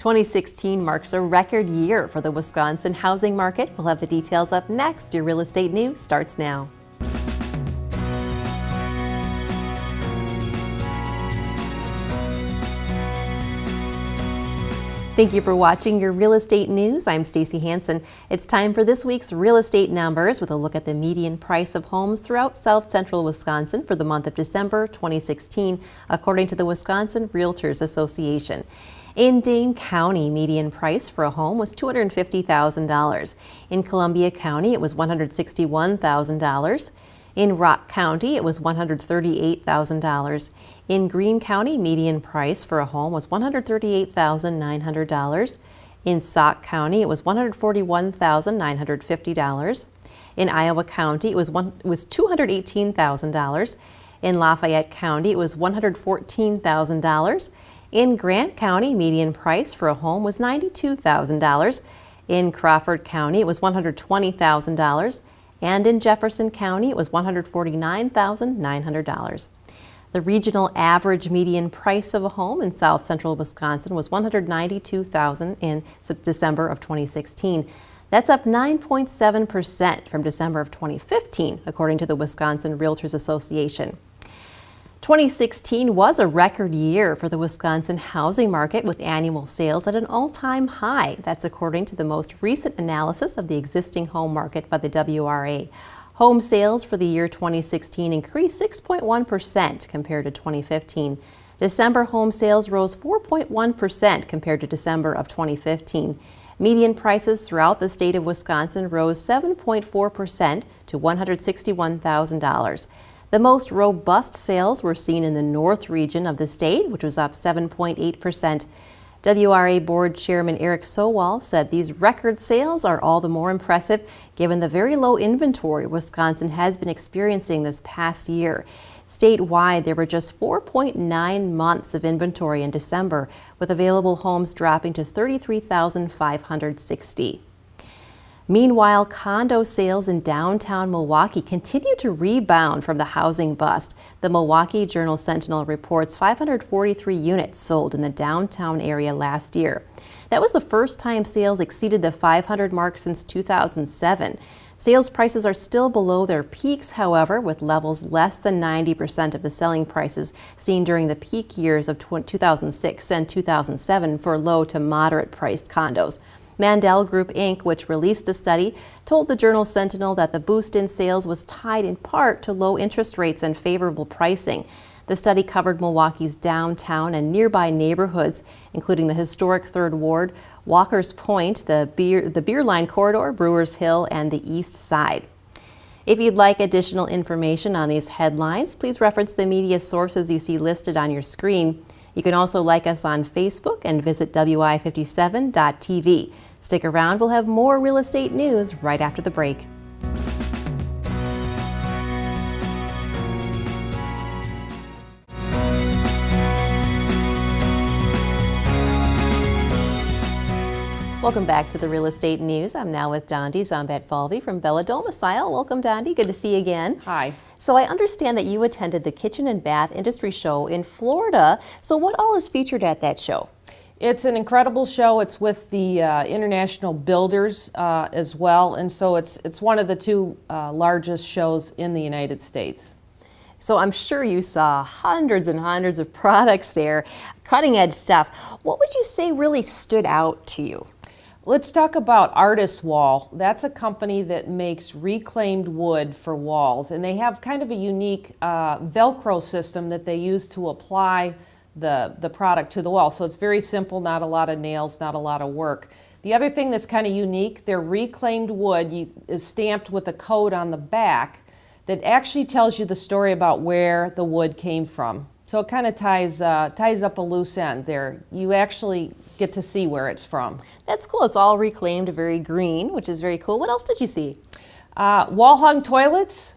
2016 marks a record year for the Wisconsin housing market. We'll have the details up next. Your real estate news starts now. Thank you for watching your real estate news. I'm Stacy Hansen. It's time for this week's real estate numbers with a look at the median price of homes throughout south central Wisconsin for the month of December 2016, according to the Wisconsin Realtors Association. In Dane County, median price for a home was $250,000. In Columbia County, it was $161,000. In Rock County, it was $138,000. In Greene County, median price for a home was $138,900. In Sauk County, it was $141,950. In Iowa County, it was $218,000. In Lafayette County, it was $114,000. In Grant County, median price for a home was $92,000. In Crawford County, it was $120,000. And in Jefferson County, it was $149,900. The regional average median price of a home in south central Wisconsin was $192,000 in December of 2016. That's up 9.7% from December of 2015, according to the Wisconsin Realtors Association. 2016 was a record year for the Wisconsin housing market with annual sales at an all-time high. That's according to the most recent analysis of the existing home market by the WRA. Home sales for the year 2016 increased 6.1% compared to 2015. December home sales rose 4.1% compared to December of 2015. Median prices throughout the state of Wisconsin rose 7.4% to $161,000. The most robust sales were seen in the north region of the state, which was up 7.8%. WRA Board Chairman Eric Sowell said these record sales are all the more impressive given the very low inventory Wisconsin has been experiencing this past year. Statewide, there were just 4.9 months of inventory in December, with available homes dropping to 33,560. Meanwhile, condo sales in downtown Milwaukee continue to rebound from the housing bust. The Milwaukee Journal-Sentinel reports 543 units sold in the downtown area last year. That was the first time sales exceeded the 500 mark since 2007. Sales prices are still below their peaks, however, with levels less than 90% of the selling prices seen during the peak years of 2006 and 2007 for low to moderate priced condos. Mandel Group, Inc., which released a study, told the Journal-Sentinel that the boost in sales was tied in part to low interest rates and favorable pricing. The study covered Milwaukee's downtown and nearby neighborhoods, including the historic Third Ward, Walker's Point, the Beer Line Corridor, Brewers Hill, and the East Side. If you'd like additional information on these headlines, please reference the media sources you see listed on your screen. You can also like us on Facebook and visit wi57.tv. Stick around, we'll have more real estate news right after the break. Welcome back to the Real Estate News. I'm now with Dondi Zombat-Falvey from Bella Domicile. Welcome, Dondi. Good to see you again. Hi. So I understand that you attended the Kitchen and Bath Industry Show in Florida. So what all is featured at that show? It's an incredible show. It's with the international builders as well, and so it's one of the two largest shows in the United States. So I'm sure you saw hundreds and hundreds of products there, cutting edge stuff. What would you say really stood out to you? Let's talk about Artist Wall. That's a company that makes reclaimed wood for walls, and they have kind of a unique Velcro system that they use to apply the product to the wall. So it's very simple, not a lot of nails, not a lot of work. The other thing that's kind of unique, their reclaimed wood is stamped with a code on the back that actually tells you the story about where the wood came from. So it kind of ties up a loose end there. You actually get to see where it's from. That's cool. It's all reclaimed, very green, which is very cool. What else did you see? Wall-hung toilets.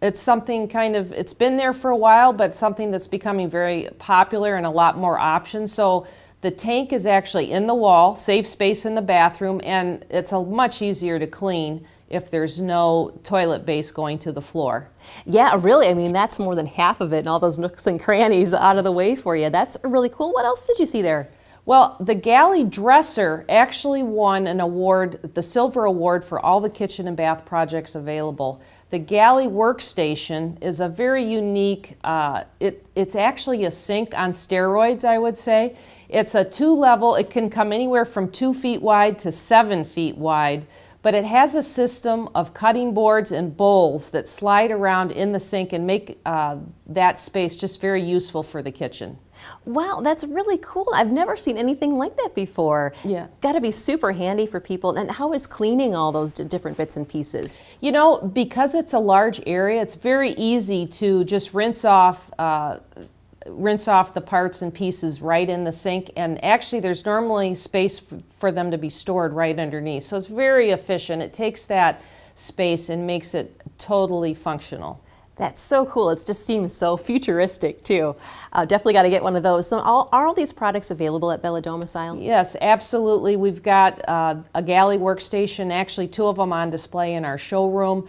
It's something it's been there for a while, but something that's becoming very popular and a lot more options. So the tank is actually in the wall, saves space in the bathroom, and it's much easier to clean if there's no toilet base going to the floor. Yeah, really. I mean, that's more than half of it, and all those nooks and crannies out of the way for you. That's really cool. What else did you see there? Well, the galley dresser actually won an award, the Silver Award, for all the kitchen and bath projects available. The galley workstation is a very unique, it's actually a sink on steroids, I would say. It's a 2-level, it can come anywhere from 2 feet wide to 7 feet wide, but it has a system of cutting boards and bowls that slide around in the sink and make that space just very useful for the kitchen. Wow, that's really cool. I've never seen anything like that before. Yeah. Got to be super handy for people. And how is cleaning all those different bits and pieces? You know, because it's a large area, it's very easy to just rinse off the parts and pieces right in the sink, and actually there's normally space for them to be stored right underneath. So it's very efficient. It takes that space and makes it totally functional. That's so cool. It just seems so futuristic too. Definitely got to get one of those. So are all these products available at Bella Domicile? Yes, absolutely. We've got a galley workstation, actually 2 of them on display in our showroom.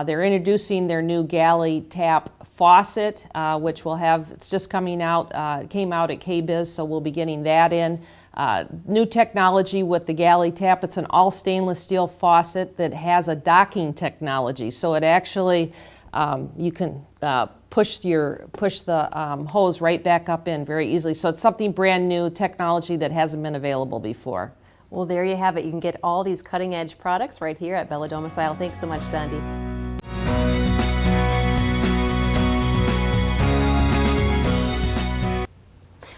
They're introducing their new galley tap faucet, which will have, it's just coming out, came out at KBIS, so we'll be getting that in. New technology with the galley tap. It's an all stainless steel faucet that has a docking technology, so it actually you can push the hose right back up in very easily. So it's something brand new, technology that hasn't been available before. Well, there you have it. You can get all these cutting edge products right here at Bella Domicile. Thanks so much, Dundee.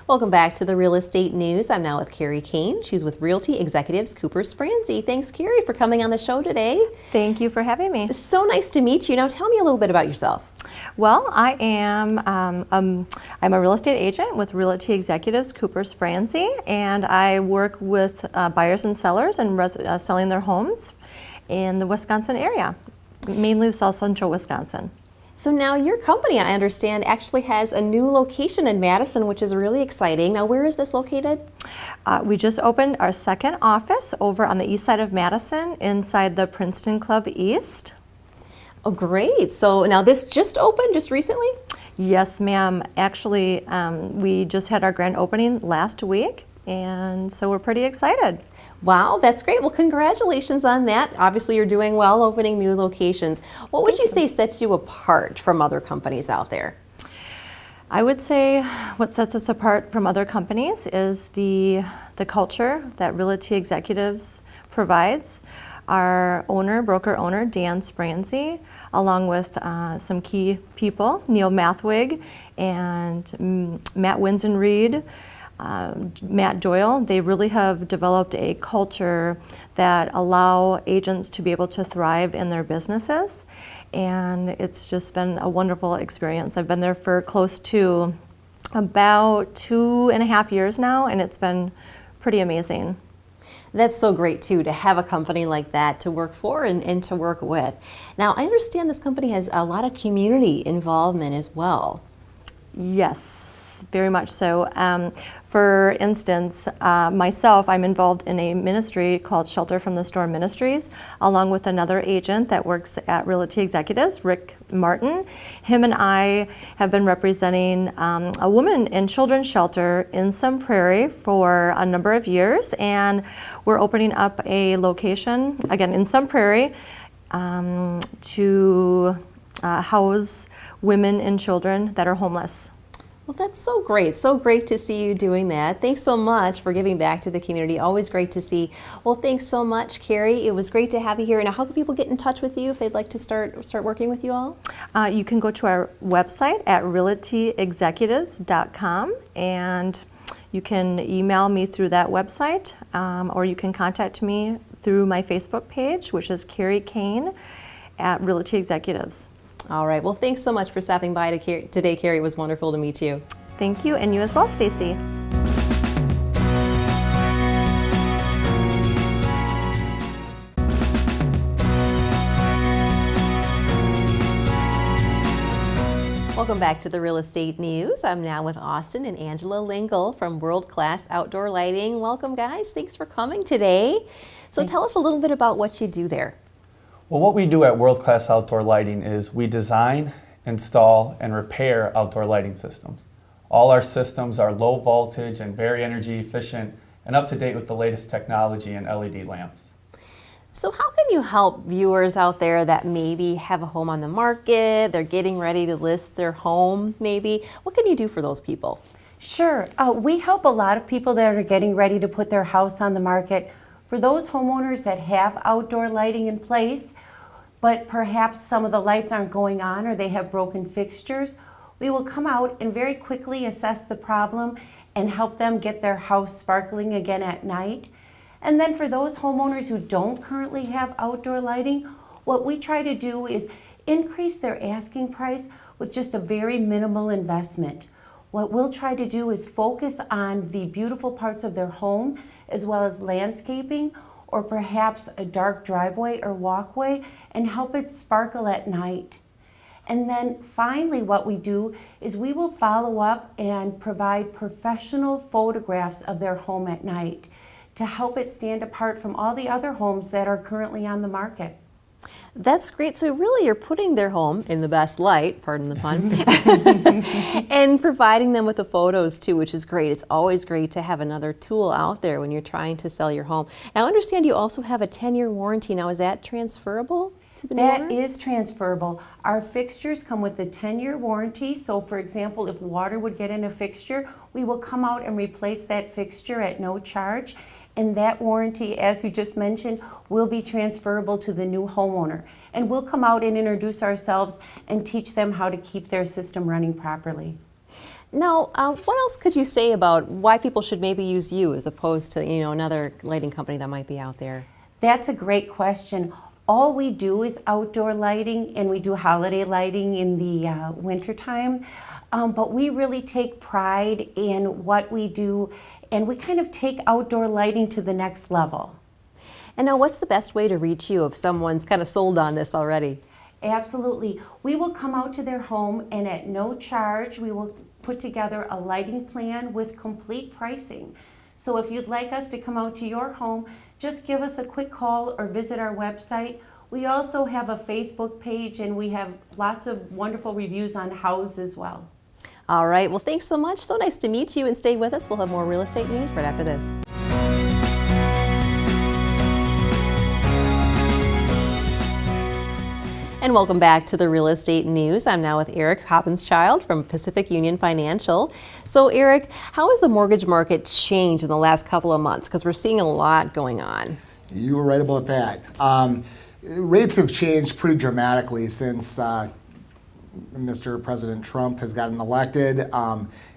Welcome back to the Real Estate News. I'm now with Carrie Kane. She's with Realty Executives Cooper Spransey. Thanks, Carrie, for coming on the show today. Thank you for having me. So nice to meet you. Now tell me a little bit about yourself. Well, I am I'm a real estate agent with Realty Executives Cooper Spransey, and I work with buyers and sellers and selling their homes in the Wisconsin area, mainly South Central Wisconsin. So now your company, I understand, actually has a new location in Madison, which is really exciting. Now, where is this located? We just opened our second office over on the east side of Madison, inside the Princeton Club East. Oh, great. So now this just opened just recently? Yes, ma'am. Actually, we just had our grand opening last week, and so we're pretty excited. Wow, that's great. Well, congratulations on that. Obviously, you're doing well opening new locations. What would you say sets you apart from other companies out there? I would say what sets us apart from other companies is the culture that Realty Executives provides. Our owner, broker owner, Dan Spransey, along with some key people, Neil Mathwig and Matt Winsen-Reed, Matt Doyle, they really have developed a culture that allow agents to be able to thrive in their businesses, and it's just been a wonderful experience. I've been there for close to about 2.5 years now, and it's been pretty amazing. That's so great too, to have a company like that to work for and to work with. Now, I understand this company has a lot of community involvement as well. Yes. Very much so. For instance, myself, I'm involved in a ministry called Shelter from the Storm Ministries, along with another agent that works at Realty Executives, Rick Martin. Him and I have been representing a woman and children's shelter in Sun Prairie for a number of years, and we're opening up a location, again, in Sun Prairie, to house women and children that are homeless. Well, that's so great. So great to see you doing that. Thanks so much for giving back to the community. Always great to see. Well, thanks so much, Carrie. It was great to have you here. Now, how can people get in touch with you if they'd like to start working with you all? You can go to our website at realtyexecutives.com, and you can email me through that website, or you can contact me through my Facebook page, which is Carrie Kane at Realty Executives. All right. Well, thanks so much for stopping by today, Carrie. It was wonderful to meet you. Thank you, and you as well, Stacy. Welcome back to the Real Estate News. I'm now with Austin and Angela Lingle from World Class Outdoor Lighting. Welcome, guys. Thanks for coming today. So tell us a little bit about what you do there. Well, what we do at World Class Outdoor Lighting is we design, install, and repair outdoor lighting systems. All our systems are low voltage and very energy efficient and up to date with the latest technology and LED lamps. So how can you help viewers out there that maybe have a home on the market, they're getting ready to list their home maybe? What can you do for those people? Sure. We help a lot of people that are getting ready to put their house on the market. For those homeowners that have outdoor lighting in place, but perhaps some of the lights aren't going on or they have broken fixtures, we will come out and very quickly assess the problem and help them get their house sparkling again at night. And then for those homeowners who don't currently have outdoor lighting, what we try to do is increase their asking price with just a very minimal investment. What we'll try to do is focus on the beautiful parts of their home as well as landscaping or perhaps a dark driveway or walkway and help it sparkle at night. And then finally what we do is we will follow up and provide professional photographs of their home at night to help it stand apart from all the other homes that are currently on the market. That's great. So really you're putting their home in the best light, pardon the pun, and providing them with the photos too, which is great. It's always great to have another tool out there when you're trying to sell your home. Now I understand you also have a 10-year warranty. Now is that transferable to the new owner? That is transferable. Our fixtures come with a 10-year warranty. So for example, if water would get in a fixture, we will come out and replace that fixture at no charge. And that warranty, as you just mentioned, will be transferable to the new homeowner. And we'll come out and introduce ourselves and teach them how to keep their system running properly. Now, what else could you say about why people should maybe use you as opposed to, another lighting company that might be out there? That's a great question. All we do is outdoor lighting, and we do holiday lighting in the wintertime. But we really take pride in what we do, and we kind of take outdoor lighting to the next level. And now what's the best way to reach you if someone's kind of sold on this already? Absolutely. We will come out to their home and at no charge we will put together a lighting plan with complete pricing. So if you'd like us to come out to your home, just give us a quick call or visit our website. We also have a Facebook page and we have lots of wonderful reviews on Houzz as well. All right, well thanks so much. So nice to meet you and stay with us. We'll have more real estate news right after this. And welcome back to the Real Estate News. I'm now with Eric Hoppinschild from Pacific Union Financial. So Eric, how has the mortgage market changed in the last couple of months? Because we're seeing a lot going on. You were right about that. Rates have changed pretty dramatically since Mr. President Trump has gotten elected.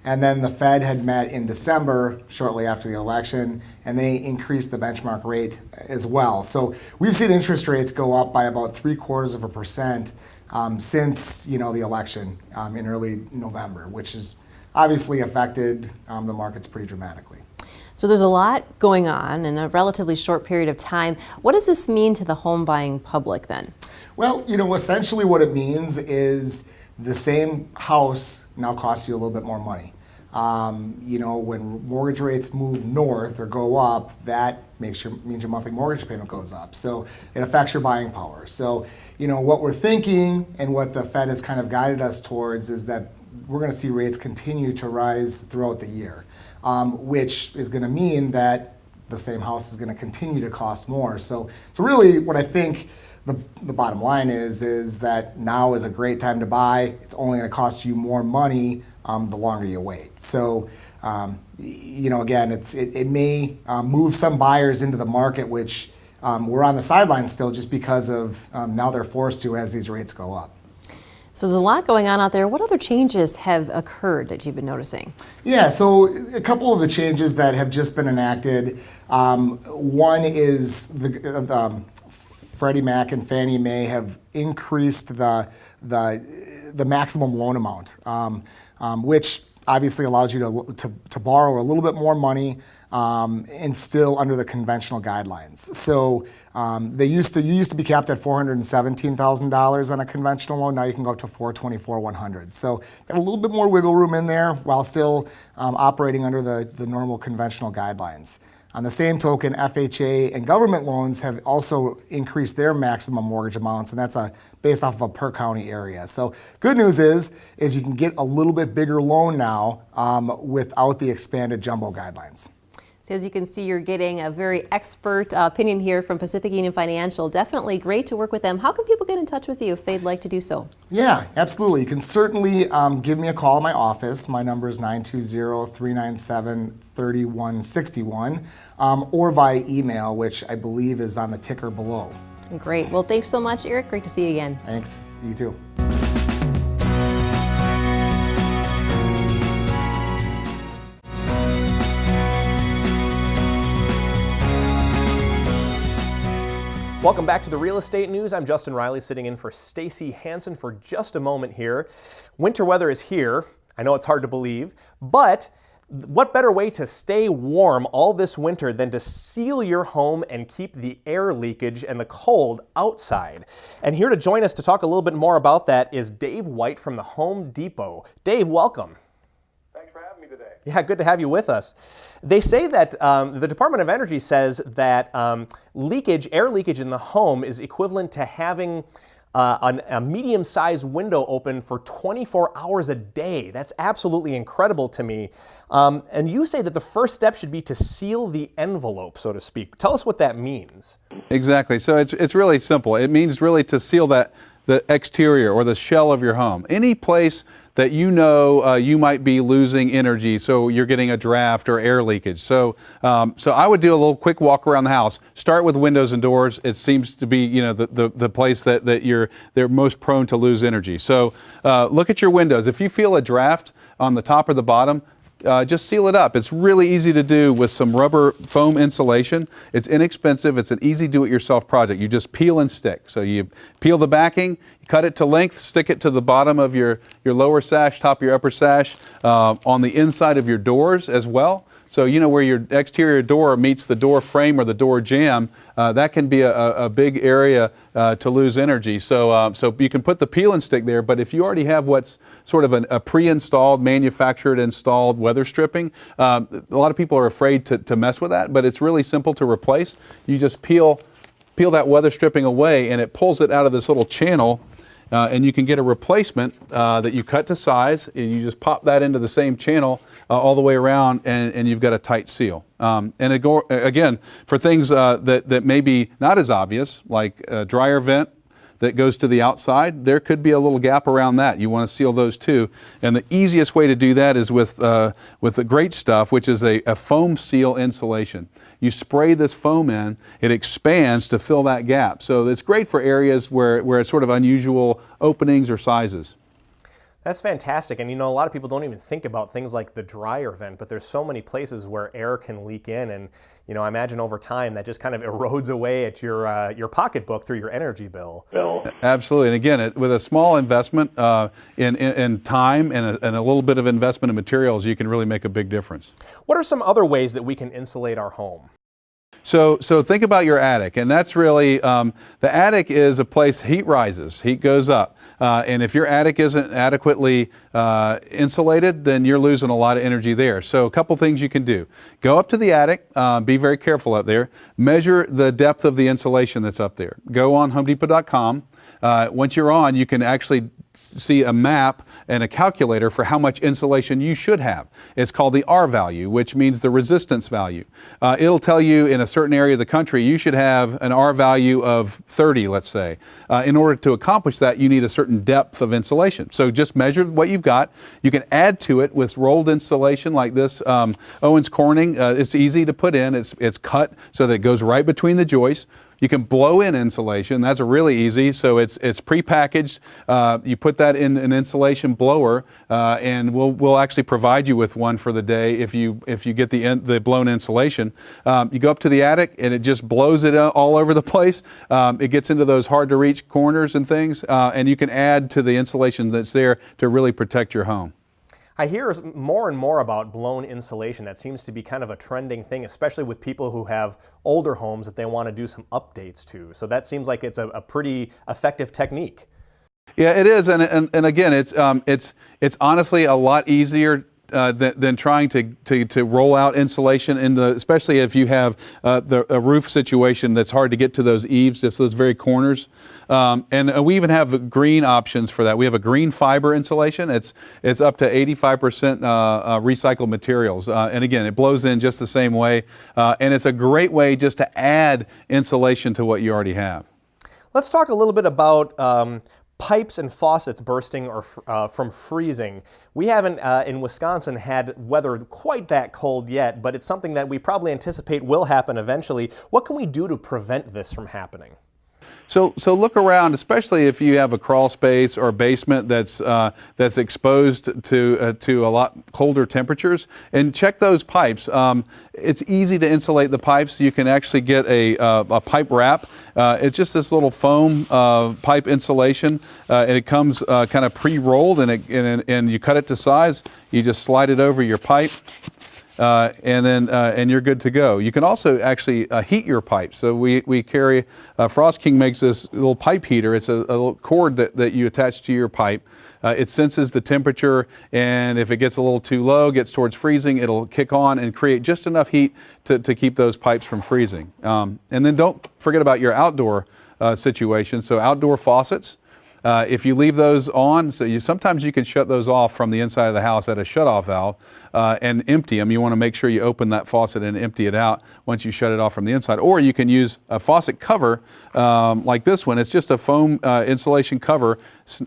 And then the Fed had met in December, shortly after the election, and they increased the benchmark rate as well. So we've seen interest rates go up by about 0.75% since the election in early November, which has obviously affected the markets pretty dramatically. So there's a lot going on in a relatively short period of time. What does this mean to the home buying public then? Well, essentially what it means is the same house now costs you a little bit more money. When mortgage rates move north or go up, that means your monthly mortgage payment goes up. So it affects your buying power. So, what we're thinking and what the Fed has kind of guided us towards is that we're going to see rates continue to rise throughout the year, which is going to mean that the same house is going to continue to cost more. So really what I think the bottom line is that now is a great time to buy. It's only going to cost you more money the longer you wait. So, again, it may move some buyers into the market, which we're on the sidelines still just because of now they're forced to as these rates go up. So there's a lot going on out there. What other changes have occurred that you've been noticing? Yeah, so a couple of the changes that have just been enacted. One is the Freddie Mac and Fannie Mae have increased the maximum loan amount, which obviously allows you to borrow a little bit more money and still under the conventional guidelines. So you used to be capped at $417,000 on a conventional loan. Now you can go up to $424,100. So got a little bit more wiggle room in there while still operating under the normal conventional guidelines. On the same token, FHA and government loans have also increased their maximum mortgage amounts, and that's based off of a per county area. So good news is you can get a little bit bigger loan now without the expanded jumbo guidelines. So as you can see, you're getting a very expert opinion here from Pacific Union Financial. Definitely great to work with them. How can people get in touch with you if they'd like to do so? Yeah, absolutely. You can certainly give me a call at my office. My number is 920-397-3161, or via email, which I believe is on the ticker below. Great. Well, thanks so much, Eric. Great to see you again. Thanks. You too. Welcome back to the Real Estate News. I'm Justin Riley, sitting in for Stacy Hansen for just a moment here. Winter weather is here. I know it's hard to believe, but what better way to stay warm all this winter than to seal your home and keep the air leakage and the cold outside? And here to join us to talk a little bit more about that is Dave White from the Home Depot. Dave, welcome. Thanks for having me today. Yeah, good to have you with us. They say that the Department of Energy says that air leakage in the home is equivalent to having a medium-sized window open for 24 hours a day. That's absolutely incredible to me. And you say that the first step should be to seal the envelope, so to speak. Tell us what that means. Exactly. So it's really simple. It means really to seal the exterior or the shell of your home. Any place that you know you might be losing energy, so you're getting a draft or air leakage. So I would do a little quick walk around the house. Start with windows and doors. It seems to be the place that they're most prone to lose energy. So look at your windows. If you feel a draft on the top or the bottom, just seal it up. It's really easy to do with some rubber foam insulation. It's inexpensive. It's an easy do-it-yourself project. You just peel and stick. So you peel the backing, cut it to length, stick it to the bottom of your lower sash, top of your upper sash, on the inside of your doors as well. So you know where your exterior door meets the door frame or the door jamb, that can be a big area to lose energy. So you can put the peel and stick there, but if you already have what's sort of a pre-installed, manufactured, installed weather stripping, a lot of people are afraid to mess with that, but it's really simple to replace. You just peel that weather stripping away and it pulls it out of this little channel. And you can get a replacement that you cut to size, and you just pop that into the same channel all the way around, and you've got a tight seal. And again, for things that may be not as obvious, like a dryer vent that goes to the outside, there could be a little gap around that. You want to seal those too. And the easiest way to do that is with the great stuff, which is a foam seal insulation. You spray this foam in, it expands to fill that gap. So it's great for areas where it's sort of unusual openings or sizes. That's fantastic. And you know, a lot of people don't even think about things like the dryer vent, but there's so many places where air can leak in. And you know, I imagine over time that just kind of erodes away at your pocketbook through your energy bill. Absolutely. And again, with a small investment in time and a little bit of investment in materials, you can really make a big difference. What are some other ways that we can insulate our home? So think about your attic, and that's really, the attic is a place heat rises, heat goes up. And if your attic isn't adequately insulated, then you're losing a lot of energy there. So a couple things you can do. Go up to the attic, be very careful up there, measure the depth of the insulation that's up there. Go on HomeDepot.com. Once you're on, you can actually see a map and a calculator for how much insulation you should have. It's called the R value, which means the resistance value. It'll tell you in a certain area of the country you should have an R value of 30, let's say. In order to accomplish that, you need a certain depth of insulation. So just measure what you've got. You can add to it with rolled insulation like this. Owens Corning, it's easy to put in. It's cut so that it goes right between the joists. You can blow in insulation. That's really easy. So it's prepackaged. You put that in an insulation blower, and we'll actually provide you with one for the day if you get the blown insulation. You go up to the attic and it just blows it all over the place. It gets into those hard to reach corners and things, and you can add to the insulation that's there to really protect your home. I hear more and more about blown insulation. That seems to be kind of a trending thing, especially with people who have older homes that they want to do some updates to. So that seems like it's a pretty effective technique. Yeah, it is, and again, it's honestly a lot easier than trying to roll out insulation in the, especially if you have a roof situation that's hard to get to those eaves, just those very corners. And we even have green options for that. We have a green fiber insulation. It's up to 85% recycled materials. And again, it blows in just the same way. And it's a great way just to add insulation to what you already have. Let's talk a little bit about pipes and faucets bursting or from freezing. We haven't in Wisconsin had weather quite that cold yet, but it's something that we probably anticipate will happen eventually. What can we do to prevent this from happening? So look around, especially if you have a crawl space or a basement that's exposed to a lot colder temperatures, and check those pipes. It's easy to insulate the pipes. You can actually get a pipe wrap. It's just this little foam pipe insulation, and it comes kind of pre-rolled, and you cut it to size. You just slide it over your pipe. And you're good to go. You can also actually heat your pipes. So we carry, Frost King makes this little pipe heater. It's a little cord that you attach to your pipe. It senses the temperature, and if it gets a little too low, gets towards freezing, it'll kick on and create just enough heat to keep those pipes from freezing. And then don't forget about your outdoor situation. So outdoor faucets. If you leave those on, sometimes you can shut those off from the inside of the house at a shutoff valve and empty them. You want to make sure you open that faucet and empty it out once you shut it off from the inside. Or you can use a faucet cover like this one. It's just a foam insulation cover.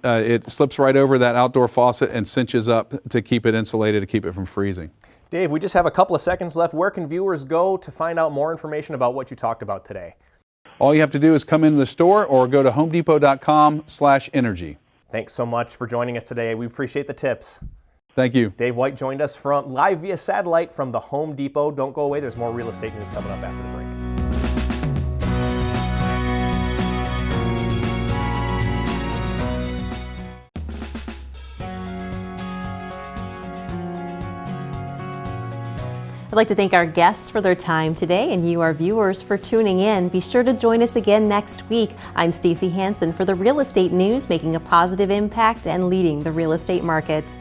It slips right over that outdoor faucet and cinches up to keep it insulated, to keep it from freezing. Dave, we just have a couple of seconds left. Where can viewers go to find out more information about what you talked about today? All you have to do is come into the store or go to homedepot.com/energy. Thanks so much for joining us today. We appreciate the tips. Thank you. Dave White joined us from live via satellite from the Home Depot. Don't go away. There's more real estate news coming up after the break. I'd like to thank our guests for their time today and you, our viewers, for tuning in. Be sure to join us again next week. I'm Stacey Hansen for the Real Estate News, making a positive impact and leading the real estate market.